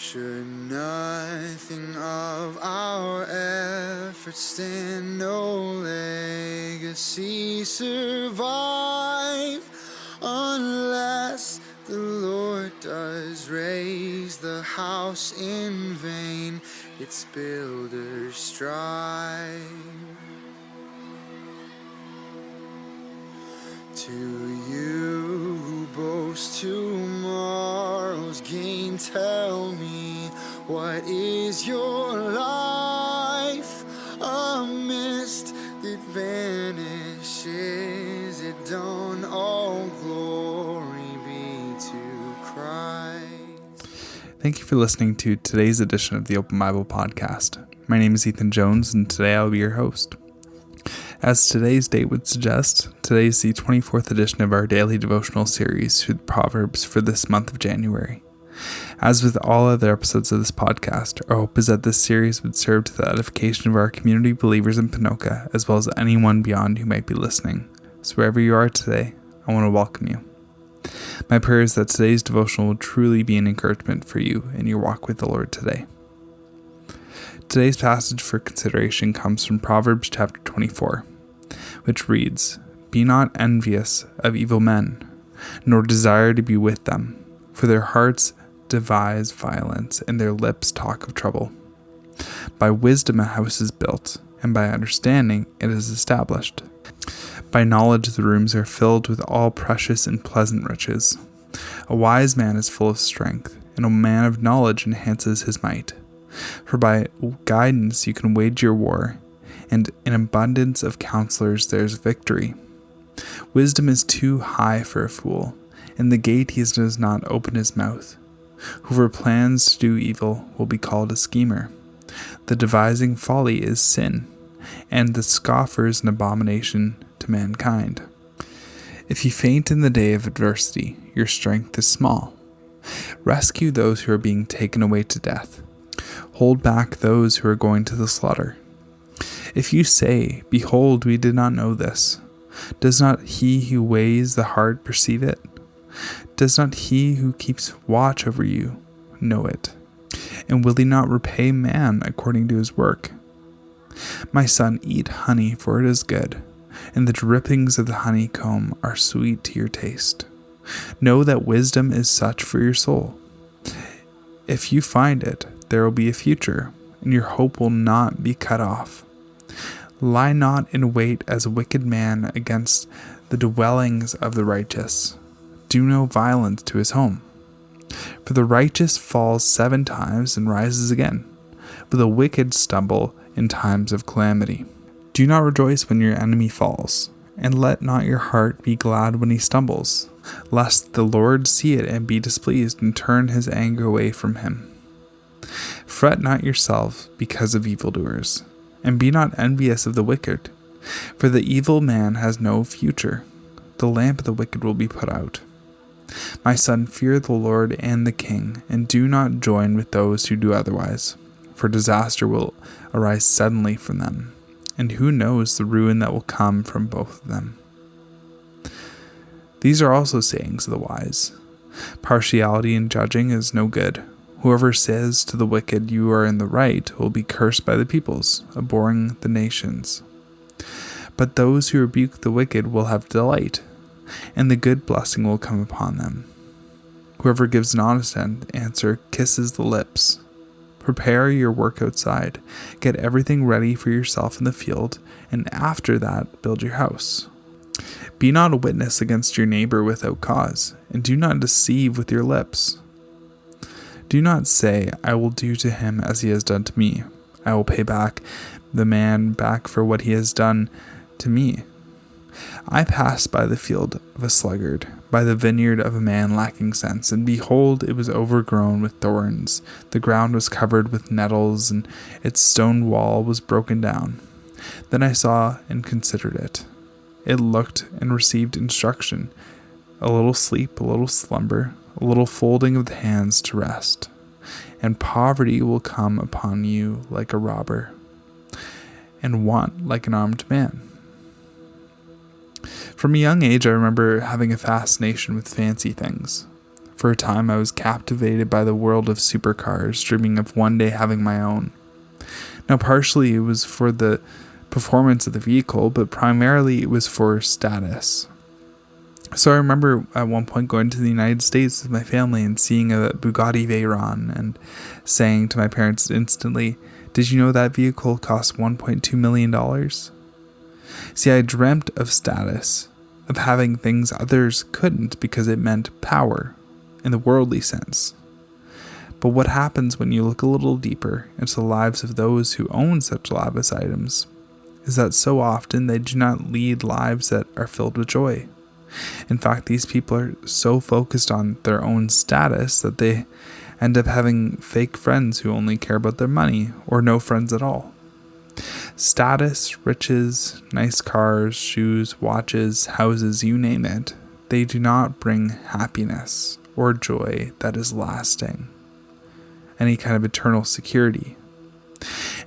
Should nothing of our efforts stand, no legacy survive, unless the Lord does raise the house in vain, its builders strive. To you who boast tomorrow's gain, tell me, what is your life? A mist that vanishes at dawn, all glory be to Christ. Thank you for listening to today's edition of the Open Bible Podcast. My name is Ethan Jones, and today I'll be your host. As today's date would suggest, today is the 24th edition of our daily devotional series through the Proverbs for this month of January. As with all other episodes of this podcast, our hope is that this series would serve to the edification of our community believers in Pinoca, as well as anyone beyond who might be listening. So wherever you are today, I want to welcome you. My prayer is that today's devotional will truly be an encouragement for you in your walk with the Lord today. Today's passage for consideration comes from Proverbs chapter 24, which reads, "Be not envious of evil men, nor desire to be with them, for their hearts devise violence, and their lips talk of trouble. By wisdom a house is built, and by understanding it is established. By knowledge the rooms are filled with all precious and pleasant riches. A wise man is full of strength, and a man of knowledge enhances his might. For by guidance you can wage your war, and in abundance of counselors there is victory. Wisdom is too high for a fool, and the gate he does not open his mouth. Whoever plans to do evil will be called a schemer. The devising folly is sin, and the scoffer is an abomination to mankind. If you faint in the day of adversity, your strength is small. Rescue those who are being taken away to death. Hold back those who are going to the slaughter. If you say, 'Behold, we did not know this,' does not he who weighs the heart perceive it? Does not he who keeps watch over you know it? And will he not repay man according to his work? My son, eat honey, for it is good, and the drippings of the honeycomb are sweet to your taste. Know that wisdom is such for your soul. If you find it, there will be a future, and your hope will not be cut off. Lie not in wait as a wicked man against the dwellings of the righteous. Do no violence to his home. For the righteous falls 7 times and rises again, but the wicked stumble in times of calamity. Do not rejoice when your enemy falls, and let not your heart be glad when he stumbles, lest the Lord see it and be displeased and turn his anger away from him. Fret not yourself because of evildoers, and be not envious of the wicked, for the evil man has no future. The lamp of the wicked will be put out. My son, fear the Lord and the king, and do not join with those who do otherwise, for disaster will arise suddenly from them, and who knows the ruin that will come from both of them. These are also sayings of the wise. Partiality in judging is no good. Whoever says to the wicked, 'You are in the right,' will be cursed by the peoples, abhorring the nations. But those who rebuke the wicked will have delight, and the good blessing will come upon them. Whoever gives an honest answer kisses the lips. Prepare your work outside, get everything ready for yourself in the field, and after that build your house. Be not a witness against your neighbor without cause, and do not deceive with your lips. Do not say, 'I will do to him as he has done to me. I will pay the man back for what he has done to me.' I passed by the field of a sluggard, by the vineyard of a man lacking sense, and behold, it was overgrown with thorns. The ground was covered with nettles, and its stone wall was broken down. Then I saw and considered it. It looked and received instruction, a little sleep, a little slumber, a little folding of the hands to rest. And poverty will come upon you like a robber, and want like an armed man. From a young age, I remember having a fascination with fancy things. For a time, I was captivated by the world of supercars, dreaming of one day having my own. Now, partially it was for the performance of the vehicle, but primarily it was for status. So I remember at one point going to the United States with my family and seeing a Bugatti Veyron and saying to my parents instantly, "Did you know that vehicle cost $1.2 million? See, I dreamt of status, of having things others couldn't because it meant power in the worldly sense. But what happens when you look a little deeper into the lives of those who own such lavish items is that so often they do not lead lives that are filled with joy. In fact, these people are so focused on their own status that they end up having fake friends who only care about their money or no friends at all. Status, riches, nice cars, shoes, watches, houses, you name it, they do not bring happiness or joy that is lasting, any kind of eternal security.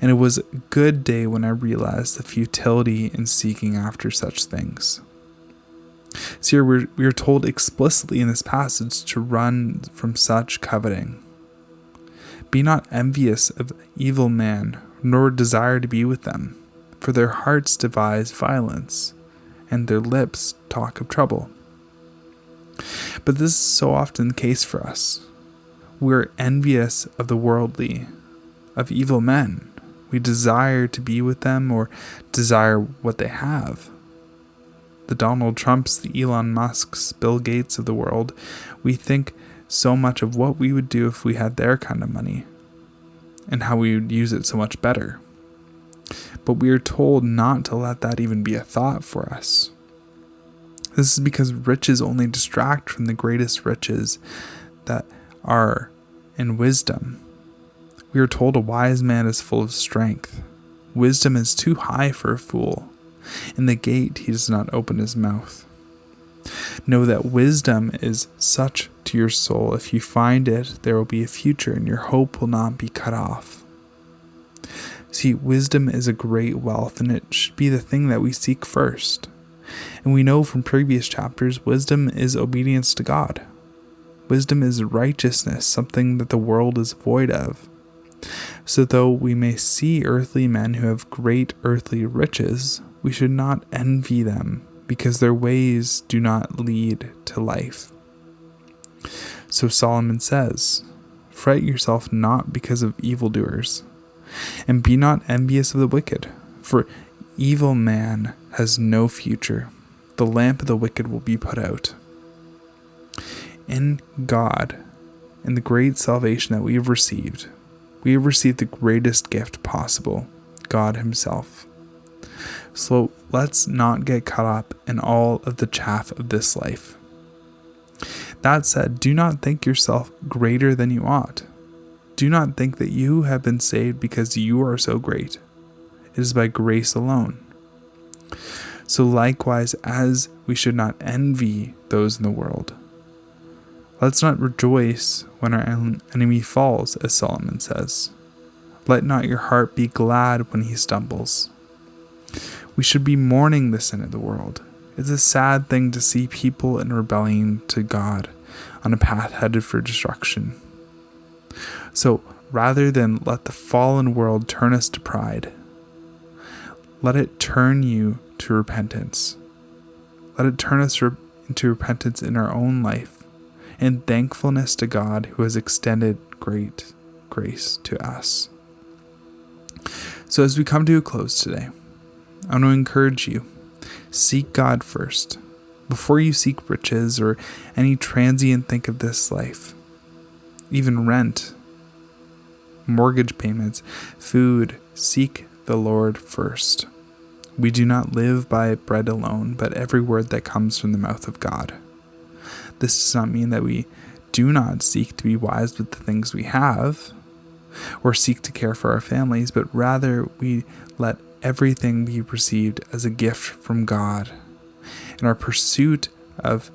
And it was a good day when I realized the futility in seeking after such things. So here we are told explicitly in this passage to run from such coveting. Be not envious of evil men, nor desire to be with them, for their hearts devise violence, and their lips talk of trouble. But this is so often the case for us. We're envious of the worldly, of evil men. We desire to be with them or desire what they have. The Donald Trumps, the Elon Musks, Bill Gates of the world, we think so much of what we would do if we had their kind of money and how we would use it so much better. But we are told not to let that even be a thought for us. This is because riches only distract from the greatest riches that are in wisdom. We are told a wise man is full of strength. Wisdom is too high for a fool. In the gate he does not open his mouth. Know that wisdom is such to your soul. If you find it, there will be a future, and your hope will not be cut off. See, wisdom is a great wealth, and it should be the thing that we seek first. And we know from previous chapters, wisdom is obedience to God. Wisdom is righteousness, something that the world is void of. So though we may see earthly men who have great earthly riches, we should not envy them, because their ways do not lead to life. So Solomon says, "Fret yourself not because of evildoers, and be not envious of the wicked, for evil man has no future. The lamp of the wicked will be put out." In God, in the great salvation that we have received the greatest gift possible, God Himself. So let's not get caught up in all of the chaff of this life. That said, do not think yourself greater than you ought. Do not think that you have been saved because you are so great. It is by grace alone. So likewise, as we should not envy those in the world, let's not rejoice when our enemy falls, as Solomon says. Let not your heart be glad when he stumbles. We should be mourning the sin of the world. It's a sad thing to see people in rebellion to God on a path headed for destruction. So rather than let the fallen world turn us to pride, let it turn you to repentance. Let it turn us into repentance in our own life and thankfulness to God who has extended great grace to us. So as we come to a close today, I want to encourage you, seek God first. Before you seek riches or any transient thing of this life, even rent, mortgage payments, food, seek the Lord first. We do not live by bread alone, but every word that comes from the mouth of God. This does not mean that we do not seek to be wise with the things we have, or seek to care for our families, but rather we let everything be received as a gift from God. And our pursuit of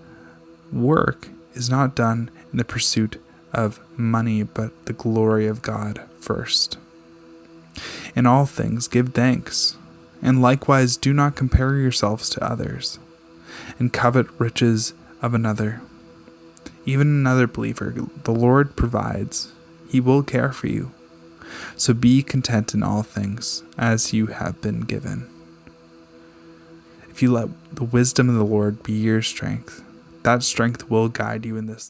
work is not done in the pursuit of money, but the glory of God first. In all things, give thanks, and likewise do not compare yourselves to others, and covet riches of another. even another believer, the Lord provides. He will care for you. So be content in all things, as you have been given. If you let the wisdom of the Lord be your strength, that strength will guide you in this life.